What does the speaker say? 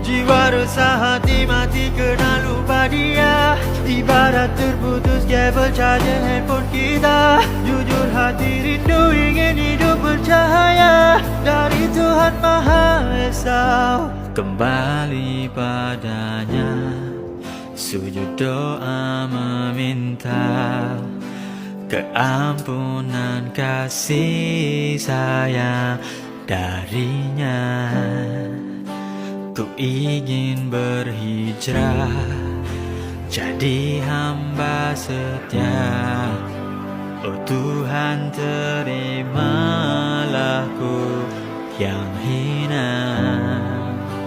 Jiwa resah hati mati kena lupa dia. Ibarat terputus kabel charger handphone kita. Jujur hati rindu ingin hidup bercahaya dari Tuhan Maha Esa. Kembali padanya, sujud doa meminta keampunan kasih sayang darinya. Ku ingin berhijrah jadi hamba setia. Oh Tuhan, terimalah ku yang hina.